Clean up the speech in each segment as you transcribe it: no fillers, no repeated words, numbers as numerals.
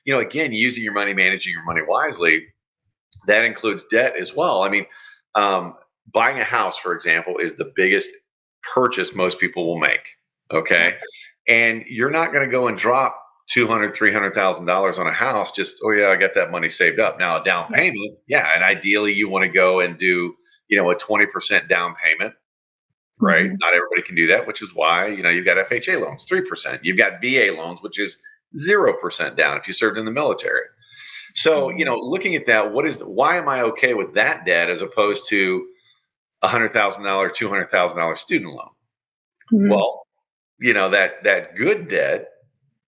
again, using your money, managing your money wisely, that includes debt as well. I mean, buying a house, for example, is the biggest purchase most people will make. Okay. And you're not going to go and drop $200,000, $300,000 on a house. Just, oh yeah, I got that money saved up. Now a down payment. Yeah. And ideally you want to go and do, a 20% down payment, right? Mm-hmm. Not everybody can do that, which is why, you've got FHA loans, 3%. You've got VA loans, which is 0% down if you served in the military. So, looking at that, why am I okay with that debt as opposed to $100,000, $200,000 student loan? Mm-hmm. Well, that good debt,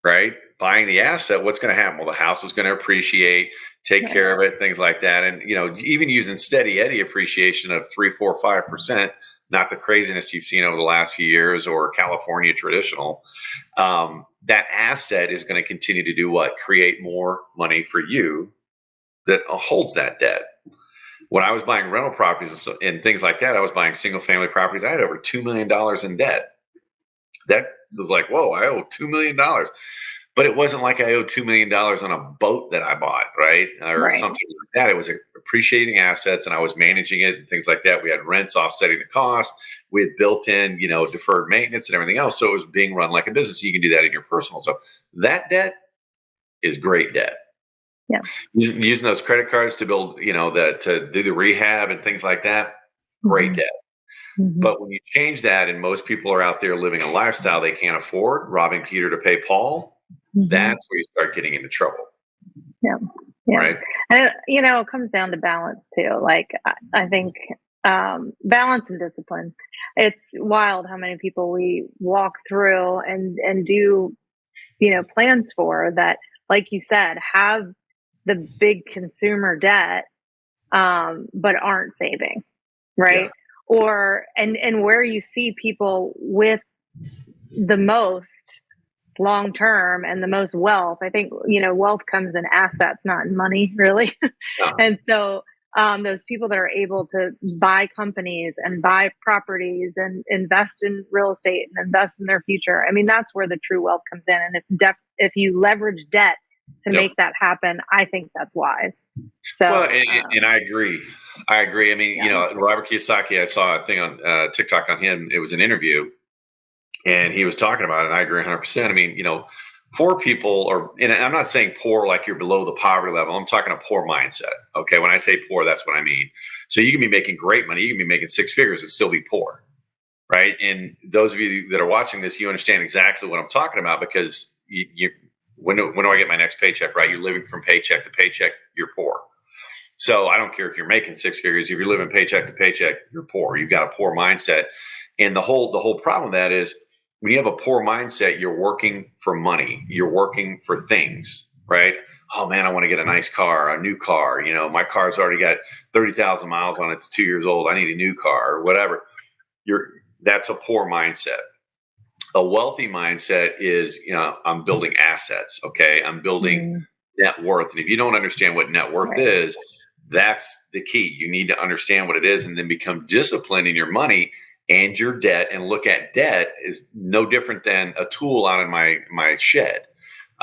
right? Buying the asset, what's going to happen? Well, the house is going to appreciate, take care of it, things like that. And, even using steady Eddie appreciation of 3%, 4%, 5%, not the craziness you've seen over the last few years or California traditional, that asset is going to continue to do what? Create more money for you that holds that debt. When I was buying rental properties and things like that, I was buying single family properties. I had over $2 million in debt. That was like, whoa, I owe $2 million. But it wasn't like I owed $2 million on a boat that I bought, right? Or something like that. It was appreciating assets and I was managing it and things like that. We had rents offsetting the cost. We had built in, deferred maintenance and everything else. So it was being run like a business. So you can do that in your personal. So that debt is great debt. Yeah. Using those credit cards to build, to do the rehab and things like that, great debt. Mm-hmm. But when you change that and most people are out there living a lifestyle they can't afford, robbing Peter to pay Paul, that's where you start getting into trouble. Yeah. Right. And, it comes down to balance too. Like, I think balance and discipline. It's wild how many people we walk through and do, plans for that, like you said, have the big consumer debt, but aren't saving. Right. Yeah. Or, and where you see people with the most long-term and the most wealth, I think, wealth comes in assets, not in money, really. Yeah. And so those people that are able to buy companies and buy properties and invest in real estate and invest in their future, I mean, that's where the true wealth comes in. And if you leverage debt to make that happen, I think that's wise. So, well, and I agree. I mean, Robert Kiyosaki, I saw a thing on TikTok on him. It was an interview. And he was talking about it, and I agree 100%. I mean, poor people are, and I'm not saying poor like you're below the poverty level. I'm talking a poor mindset. Okay. When I say poor, that's what I mean. So you can be making great money. You can be making six figures and still be poor. Right. And those of you that are watching this, you understand exactly what I'm talking about because when do I get my next paycheck? Right. You're living from paycheck to paycheck. You're poor. So I don't care if you're making six figures. If you're living paycheck to paycheck, you're poor. You've got a poor mindset. And the whole problem with that is, when you have a poor mindset, you're working for money. You're working for things, right? Oh man, I want to get a nice car, a new car. My car's already got 30,000 miles on it. It's 2 years old. I need a new car or whatever. That's a poor mindset. A wealthy mindset is, I'm building assets. Okay. I'm building net worth. And if you don't understand what net worth is, that's the key. You need to understand what it is and then become disciplined in your money and your debt, and look at debt is no different than a tool out in my shed.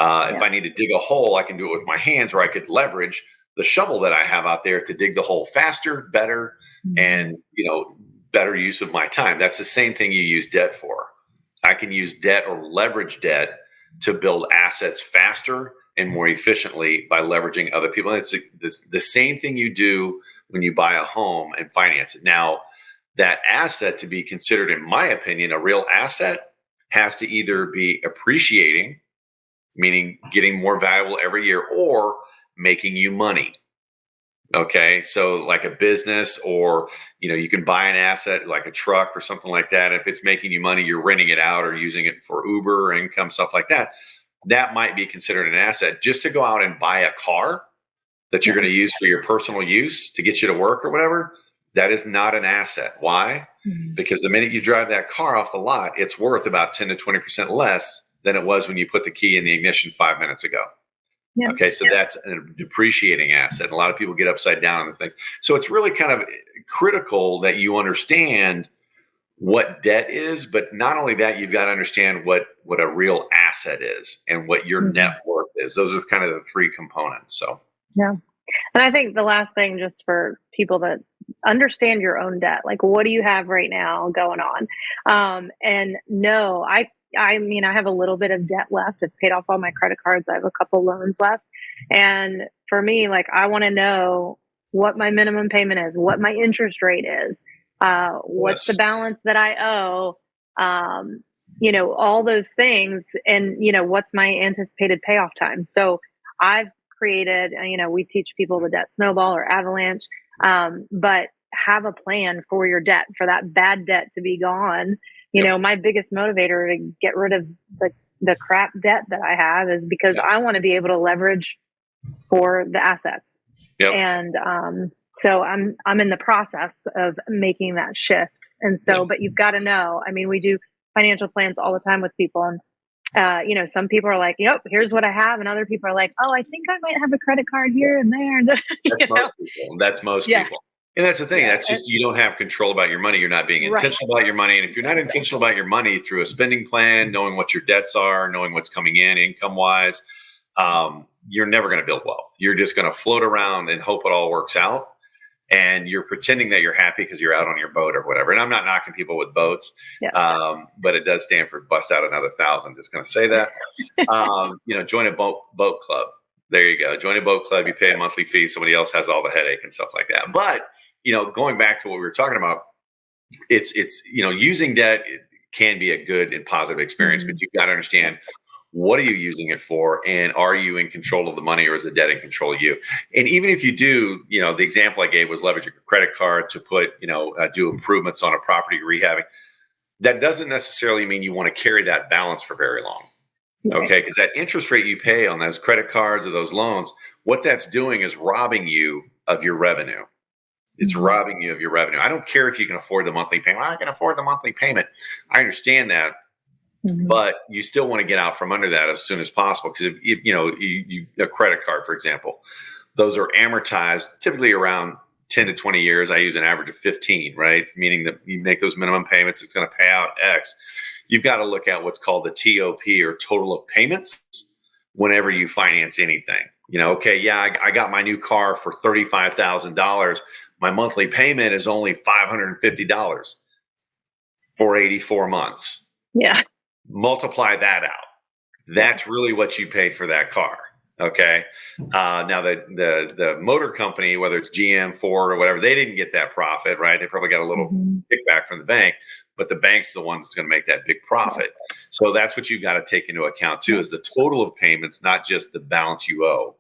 If I need to dig a hole, I can do it with my hands, or I could leverage the shovel that I have out there to dig the hole faster, better, and better use of my time. That's the same thing you use debt for. I can use debt or leverage debt to build assets faster and more efficiently by leveraging other people. And it's the same thing you do when you buy a home and finance it. Now, that asset to be considered, in my opinion, a real asset has to either be appreciating, meaning getting more valuable every year, or making you money. Okay. So like a business, or, you can buy an asset like a truck or something like that. If it's making you money, you're renting it out or using it for Uber or income, stuff like that. That might be considered an asset. Just to go out and buy a car that you're going to use for your personal use to get you to work or whatever, that is not an asset. Why? Because the minute you drive that car off the lot, it's worth about 10 to 20% less than it was when you put the key in the ignition 5 minutes ago. Yeah. Okay, so that's a depreciating asset. A lot of people get upside down on these things. So it's really kind of critical that you understand what debt is, but not only that, you've got to understand what a real asset is and what your net worth is. Those are kind of the three components. So yeah. And I think the last thing, just for people that understand your own debt, like what do you have right now going on? And no, I mean, I have a little bit of debt left. I've paid off all my credit cards. I have a couple loans left. And for me, like, I want to know what my minimum payment is, what my interest rate is, what's the balance that I owe, all those things. And, what's my anticipated payoff time. So I've created, we teach people the debt snowball or avalanche, but have a plan for your debt, for that bad debt to be gone. My biggest motivator to get rid of the crap debt that I have is because I want to be able to leverage for the assets. Yep. And so I'm in the process of making that shift. And so, but you've got to know, I mean, we do financial plans all the time with people, and some people are like, yep, here's what I have. And other people are like, oh, I think I might have a credit card here and there. That's most people. And that's the thing. That's just, you don't have control about your money. You're not being intentional about your money. And if you're not intentional about your money through a spending plan, knowing what your debts are, knowing what's coming in income wise, you're never going to build wealth. You're just going to float around and hope it all works out. And you're pretending that you're happy because you're out on your boat or whatever. And I'm not knocking people with boats, but it does stand for bust out another 1,000. Just going to say that. Join a boat club. There you go. Join a boat club. You pay a monthly fee. Somebody else has all the headache and stuff like that. But going back to what we were talking about, it's using debt can be a good and positive experience, but you've got to understand, what are you using it for? And are you in control of the money, or is the debt in control of you? And even if you do, the example I gave was leverage your credit card to put, do improvements on a property rehabbing. That doesn't necessarily mean you want to carry that balance for very long. Okay. Because that interest rate you pay on those credit cards or those loans, what that's doing is robbing you of your revenue. It's robbing you of your revenue. I don't care if you can afford the monthly payment. I can afford the monthly payment. I understand that. But you still want to get out from under that as soon as possible. Because if a credit card, for example, those are amortized typically around 10 to 20 years. I use an average of 15, right? Meaning that you make those minimum payments, it's going to pay out X. You've got to look at what's called the TOP, or total of payments, whenever you finance anything. I got my new car for $35,000. My monthly payment is only $550 for 84 months. Yeah. Multiply that out. That's really what you paid for that car. Okay. Now the motor company, whether it's GM, Ford, or whatever, they didn't get that profit, right? They probably got a little kickback from the bank, but the bank's the one that's going to make that big profit. So that's what you've got to take into account too, is the total of payments, not just the balance you owe.